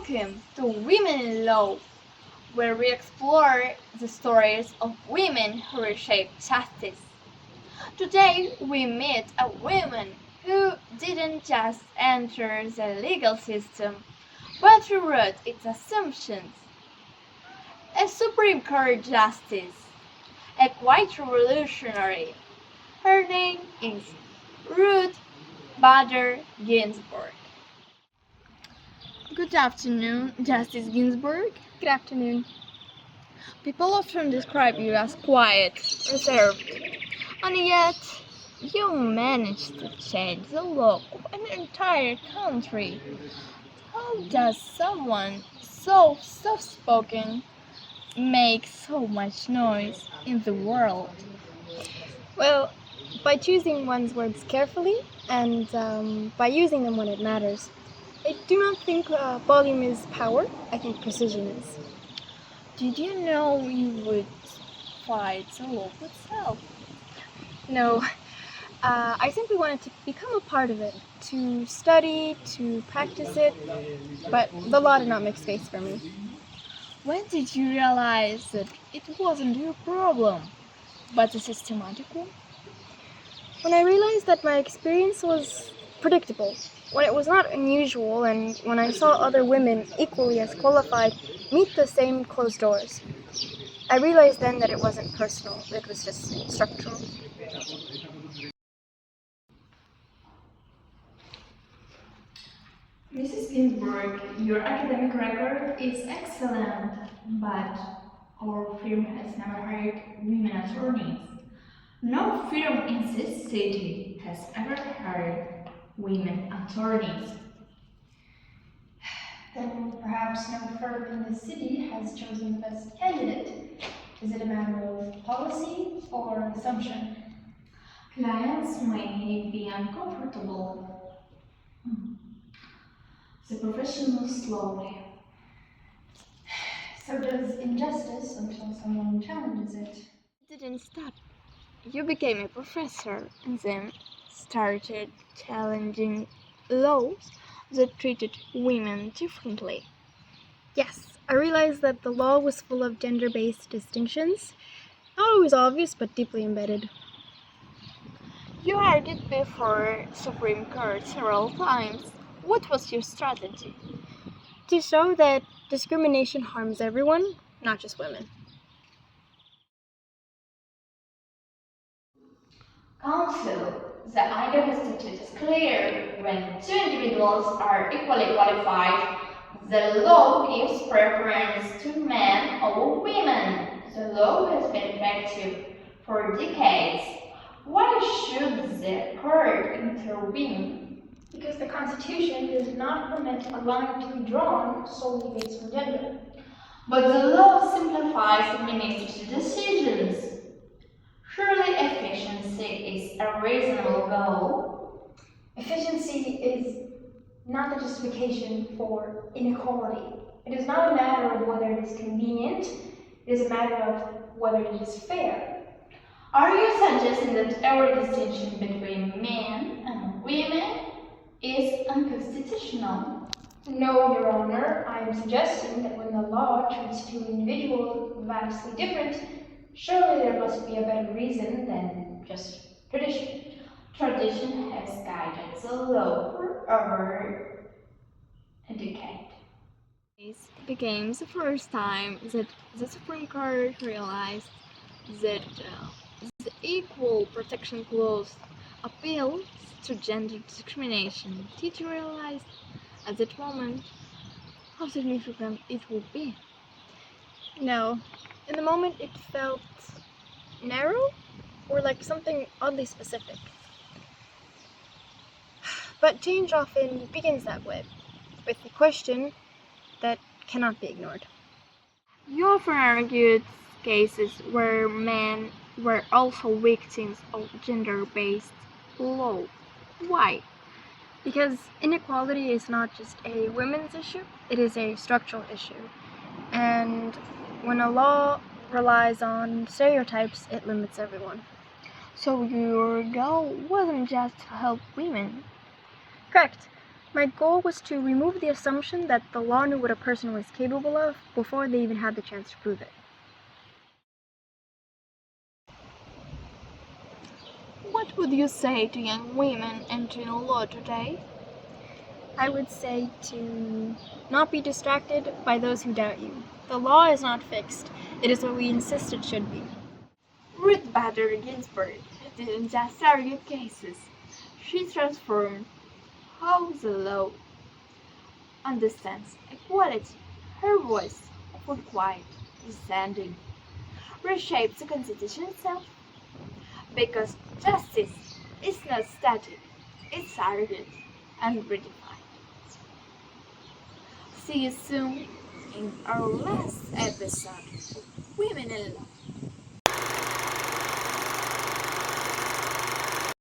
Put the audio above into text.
Welcome to Women in Law, where we explore the stories of women who reshape justice. Today we meet a woman who didn't just enter the legal system, but rewrote its assumptions. A Supreme Court justice, a quite revolutionary. Her name is Ruth Bader Ginsburg. Good afternoon, Justice Ginsburg. Good afternoon. People often describe you as quiet, reserved, and yet you managed to change the look of an entire country. How does someone so soft-spoken make so much noise in the world? Well, by choosing one's words carefully and by using them when it matters. I do not think volume is power. I think precision is. Did you know you would fight the law itself? No, I simply wanted to become a part of it, to study, to practice it, but the law did not make space for me. When did you realize that it wasn't your problem, but a systematic one? When I realized that my experience was predictable, when it was not unusual, and when I saw other women equally as qualified meet the same closed doors, I realized then that it wasn't personal, it was just structural. Mrs. Ginsburg, your academic record is excellent, but our firm has never hired women attorneys. No firm in this city has ever hired women attorneys. Then perhaps no firm in the city has chosen the best candidate. Is it a matter of policy or assumption? Clients may be uncomfortable. The profession moves slowly. So does injustice until someone challenges it. It didn't stop. You became a professor and then started challenging laws that treated women differently. Yes, I realized that the law was full of gender-based distinctions, not always obvious but deeply embedded. You argued before Supreme Court several times. What was your strategy? To show that discrimination harms everyone, not just women. Counsel, the Idaho statute is clear. When two individuals are equally qualified, the law gives preference to men over women. The law has been effective for decades. Why should the court intervene? Because the Constitution does not permit a line to be drawn solely based on gender. But the law simplifies administrative decisions. Surely efficiency is a reasonable goal. Efficiency is not the justification for inequality. It is not a matter of whether it is convenient, it is a matter of whether it is fair. Are you suggesting that every distinction between men and women is unconstitutional? No, Your Honor, I am suggesting that when the law treats two individuals vastly different, surely there must be a better reason than just tradition. Tradition has guided the law for over a decade. This became the first time that the Supreme Court realized that the Equal Protection Clause appeals to gender discrimination. Did you realize at that moment how significant it would be? No, in the moment it felt narrow or like something oddly specific. But change often begins that way, with a question that cannot be ignored. You often argued cases where men were also victims of gender-based law. Why? Because inequality is not just a women's issue, it is a structural issue. And when a law relies on stereotypes, it limits everyone. So your goal wasn't just to help women. Correct. My goal was to remove the assumption that the law knew what a person was capable of before they even had the chance to prove it. What would you say to young women entering law today? I would say to not be distracted by those who doubt you. The law is not fixed. It is what we insist it should be. Ruth Bader Ginsburg didn't just argue cases, she transformed how the law understands equality. Her voice, often quiet, dissenting, reshapes the Constitution itself. Because justice is not static, it's argued and redefined. See you soon in our last episode of Women in Law.